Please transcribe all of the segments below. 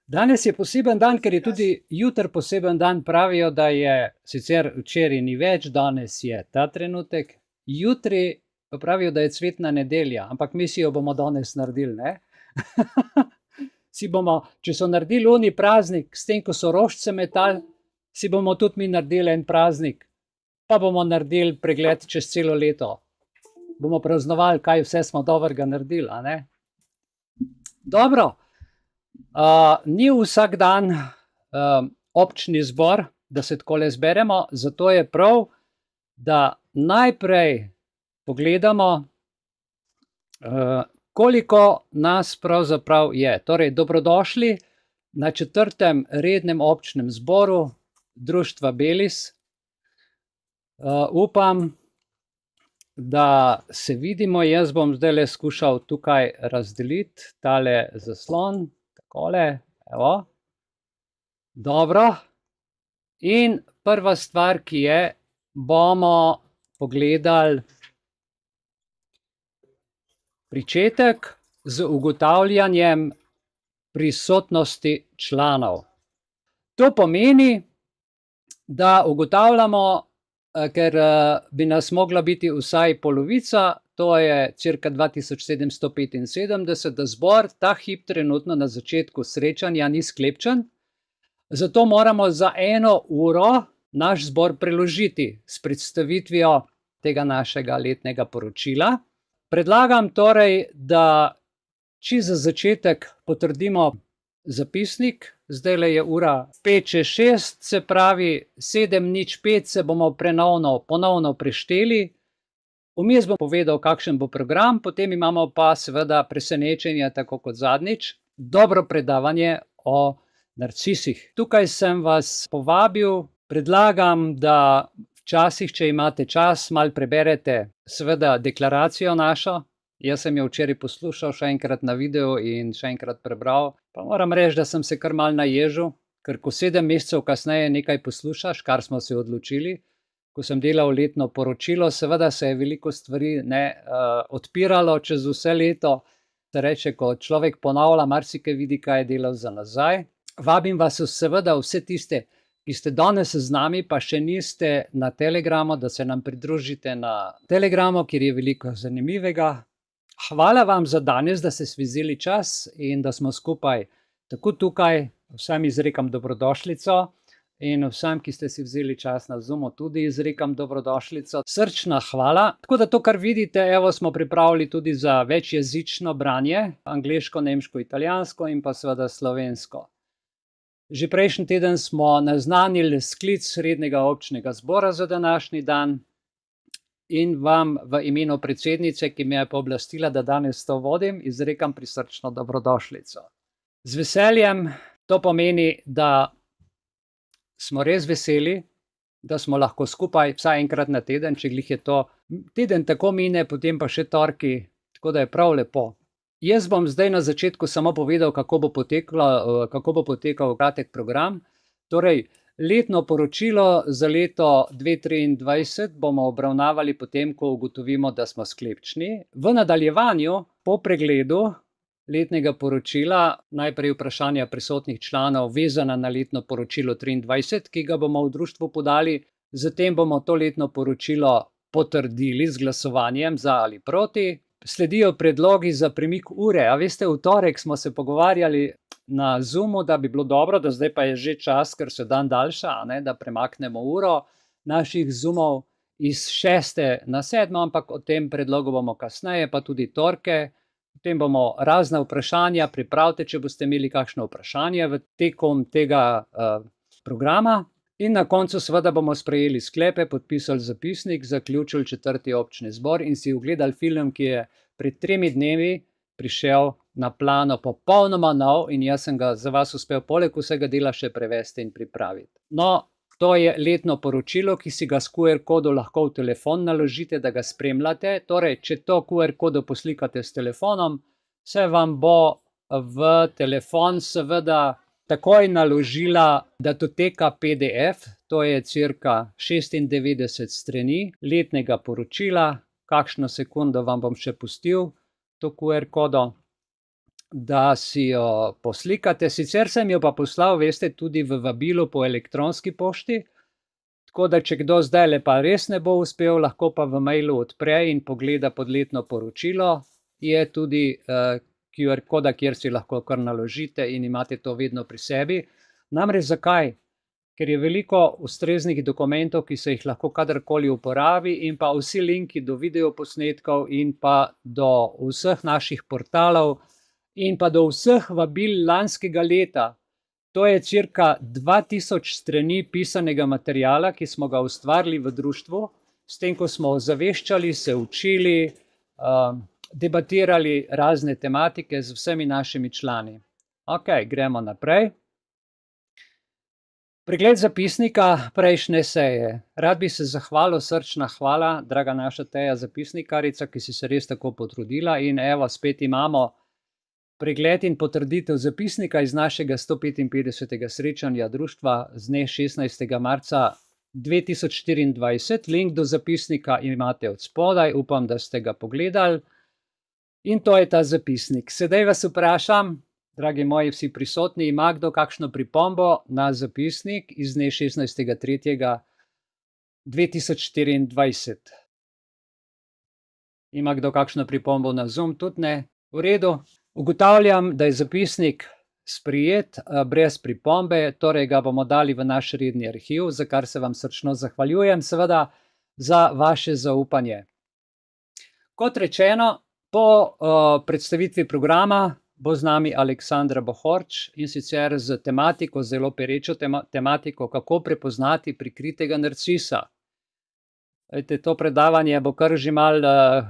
Danes je poseben dan, ker je tudi jutri poseben dan. Pravijo, da je sicer včeraj ni več, danes je ta trenutek, jutri pa pravijo, da je cvetna nedelja, ampak mi si jo bomo danes naredili, ne? Si bomo, če so naredili oni praznik, s tem, ko so rožice metali, si bomo tudi mi naredili en praznik, pa bomo naredili pregled čez celo leto. Bomo praznovali, kaj vse smo dobrega naredili, a ne? Dobro. Ni vsak dan občni zbor, da se takole zberemo, zato je prav, da najprej pogledamo, koliko nas pravzaprav je. Torej, dobrodošli na 4. rednem občnem zboru Društva Belis. Upam, da se vidimo. Jaz bom zdajle skušal tukaj razdeliti tale zaslon. Takole, evo. Dobro. In prva stvar, ki je, bomo pogledali pričetek z ugotavljanjem prisotnosti članov. To pomeni, da ugotavljamo, ker bi nas mogla biti vsaj polovica, to je cirka 2775, da zbor ta hip trenutno na začetku srečanja ni sklepčen, zato moramo za 1 uro naš zbor preložiti s predstavitvijo tega našega letnega poročila. Predlagam torej, da čisto za začetek potrdimo zapisnik. Zdajle je ura 5:06, se pravi 7:05 se bomo ponovno prešteli. Vmes bom povedal, kakšen bo program, potem imamo pa seveda presenečenje, tako kot zadnjič, dobro predavanje o narcisih. Tukaj sem vas povabil, predlagam, da včasih, če imate čas, malo preberete seveda deklaracijo našo. Jaz sem jo včeraj poslušal še enkrat na videu in še enkrat prebral. Pa moram reči, da sem se kar malo naježil, ker ko 7 mesecev kasneje nekaj poslušaš, kar smo se odločili, ko sem delal letno poročilo, seveda se je veliko stvari odpiralo čez vse leto. Se reče, ko človek ponavlja, marsikaj vidi, kaj je delal za nazaj. Vabim vas seveda vse tiste, ki ste danes z nami, pa še niste na Telegramu, da se nam pridružite na Telegramu, kjer je veliko zanimivega. Hvala vam za danes, da ste si vzeli čas in da smo skupaj tako tukaj. Vsem izrekam dobrodošlico in vsem, ki ste si vzeli čas na Zoomu, tudi izrekam dobrodošlico. Srčna hvala. Tako da to, kar vidite, evo, smo pripravili tudi za večjezično branje, angleško, nemško, italijansko in pa seveda slovensko. Že prejšnji teden smo naznanili sklic rednega občnega zbora za današnji dan. In vam v imenu predsednice, ki me je pooblastila, da danes to vodim, izrekam prisrčno dobrodošlico. Z veseljem, to pomeni, da smo res veseli, da smo lahko skupaj vsaj enkrat na teden, če glih je to teden tako mine, potem pa še torki, tako da je prav lepo. Jaz bom zdaj na začetku samo povedal, kako bo potekal kratek program. Torej, letno poročilo za leto 2023 bomo obravnavali potem, ko ugotovimo, da smo sklepčni. V nadaljevanju, po pregledu letnega poročila, najprej vprašanja prisotnih članov vezana na letno poročilo 2023, ki ga bomo v društvu podali, zatem bomo to letno poročilo potrdili z glasovanjem za ali proti. Sledijo predlogi za premik ure. A veste, v torek smo se pogovarjali na Zoomu, da bi bilo dobro, da zdaj pa je že čas, ker se dan daljša, da premaknemo uro naših Zoomov iz 6. na 7., ampak o tem predlogu bomo kasneje, pa tudi torke. Potem bomo razna vprašanja, pripravite, če boste imeli kakšno vprašanje v tekom tega programa. In na koncu seveda bomo sprejeli sklepe, podpisali zapisnik, zaključili 4. občni zbor in si ogledali film, ki je pred 3 dnevi prišel na plano popolnoma nov in jaz sem ga za vas uspel poleg vsega dela še prevesti in pripraviti. No, to je letno poročilo, ki si ga s QR kodo lahko v telefon naložite, da ga spremljate. Torej, če to QR kodo poslikate s telefonom, se vam bo v telefon seveda takoj naložila datoteka PDF, to je cirka 96 strani letnega poročila. Kakšno sekundo vam bom še pustil to QR kodo. da si jo poslikate. Sicer sem jo pa poslal, veste, tudi v vabilu po elektronski pošti, tako da če kdo zdajle pa res ne bo uspel, lahko pa v mailu odpre in pogleda podletno poročilo. Je tudi QR koda, kjer si lahko kar naložite in imate to vedno pri sebi. Namreč zakaj? Ker je veliko ustreznih dokumentov, ki se jih lahko kadarkoli uporabi, in pa vsi linki do videoposnetkov in pa do vseh naših portalov in pa do vseh vabil lanskega leta. To je cirka 2000 strani pisanega materijala, ki smo ga ustvarili v društvu, s tem, ko smo ozaveščali, se učili, debatirali razne tematike z vsemi našimi člani. Ok, gremo naprej. Pregled zapisnika prejšnje seje. Rad bi se zahvalil, srčna hvala, draga naša Teja zapisnikarica, ki si se res tako potrudila, in evo, spet imamo pregled in potrditev zapisnika iz našega 155. srečanja društva z dne 16. marca 2024. Link do zapisnika imate od spodaj, upam, da ste ga pogledali. In to je ta zapisnik. Sedaj vas vprašam, dragi moji vsi prisotni, ima kdo kakšno pripombo na zapisnik iz dne 16.3.2024? Ima kdo kakšno pripombo na Zoom? Tudi ne. V redu. Ugotavljam, da je zapisnik sprejet brez pripombe, torej ga bomo dali v naš redni arhiv, za kar se vam srčno zahvaljujem, seveda za vaše zaupanje. Kot rečeno, po predstavitvi programa bo z nami Aleksandra Bohorč, in sicer z tematiko, zelo perečo tematiko, kako prepoznati prikritega narcisa. To predavanje bo kar že malo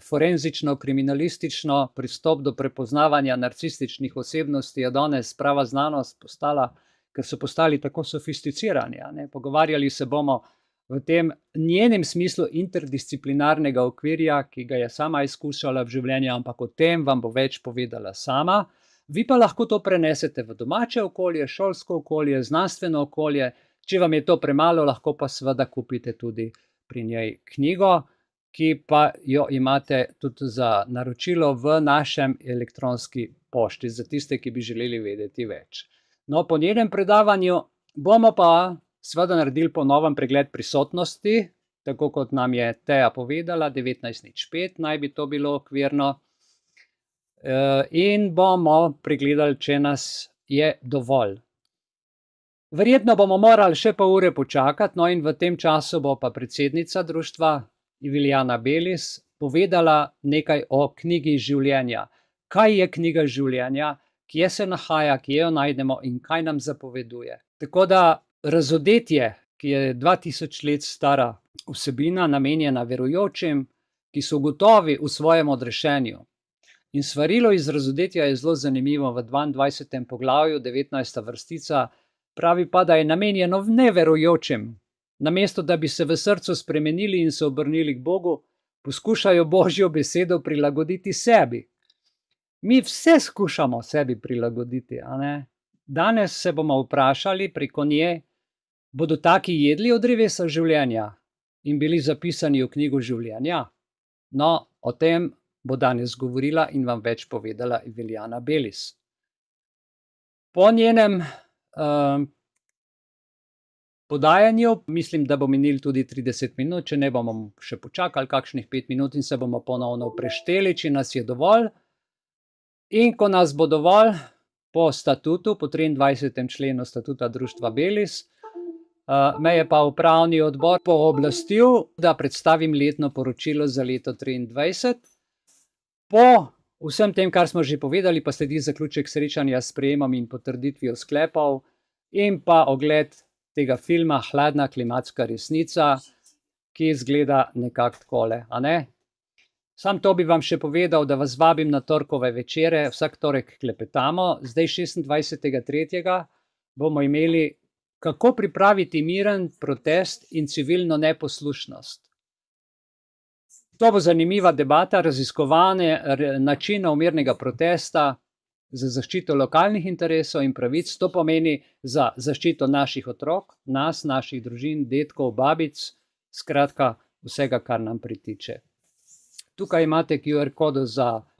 forenzično, kriminalistično. Pristop do prepoznavanja narcističnih osebnosti je danes prava znanost postala, ker so postali tako sofisticirani. Pogovarjali se bomo v tem njenem smislu interdisciplinarnega okvirja, ki ga je sama izkušala v življenju, ampak o tem vam bo več povedala sama. Vi pa lahko to prenesete v domače okolje, šolsko okolje, znanstveno okolje. Če vam je to premalo, lahko pa seveda kupite tudi pri njej knjigo, ki pa jo imate tudi za naročilo v našem elektronski pošti, za tiste, ki bi želeli vedeti več. No, po njenem predavanju bomo pa seveda naredili ponoven pregled prisotnosti, tako kot nam je Teja povedala, 19.05 naj bi to bilo okvirno. In bomo pregledali, če nas je dovolj. Verjetno bomo morali še pol ure počakati, no, in v tem času bo pa predsednica društva Ivilijana Belis povedala nekaj o knjigi življenja. Kaj je knjiga življenja, kje se nahaja, kje jo najdemo in kaj nam zapoveduje. Tako da Razodetje, ki je 2000 let stara vsebina, namenjena verujočim, ki so gotovi v svojem odrešenju. In svarilo iz Razodetja je zelo zanimivo v 22. poglavju, 19. vrstica, pravi pa, da je namenjeno neverujočim. Namesto da bi se v srcu spremenili in se obrnili k Bogu, poskušajo Božjo besedo prilagoditi sebi. Mi vse skušamo sebi prilagoditi, a ne? Danes se bomo vprašali preko nje, bodo taki jedli od drevesa življenja in bili zapisani v knjigo življenja? No, o tem bo danes govorila in vam več povedala Ivilijana Belis. Po njenem podajanju, mislim, da bo minil tudi 30 minut, če ne bomo še počakali kakšnih 5 minut in se bomo ponovno prešteli, če nas je dovolj. In ko nas bo dovolj, po statutu, po 23. členu statuta društva Belis, me je pa upravni odbor pooblastil, da predstavim letno poročilo za leto 2023. Po vsem tem, kar smo že povedali, pa sledi zaključek srečanja s sprejemom in potrditvijo sklepov in pa ogled tega filma Hladna klimatska resnica, ki izgleda nekako takole, a ne? Sam to bi vam še povedal, da vas vabim na torkove večere, vsak torek klepetamo. Zdaj 26.3. bomo imeli kako pripraviti miren protest in civilno neposlušnost. To bo zanimiva debata, raziskovanje načinov mirnega protesta za zaščito lokalnih interesov in pravic. To pomeni za zaščito naših otrok, nas, naših družin, dedkov, babic, skratka vsega, kar nam pritiče. tukaj imate QR-kodo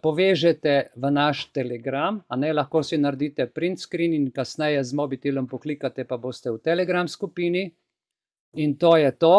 povežete v naš Telegram, lahko si naredite print screen in kasneje z mobitelom poklikate, pa boste v Telegram skupini. In to je to.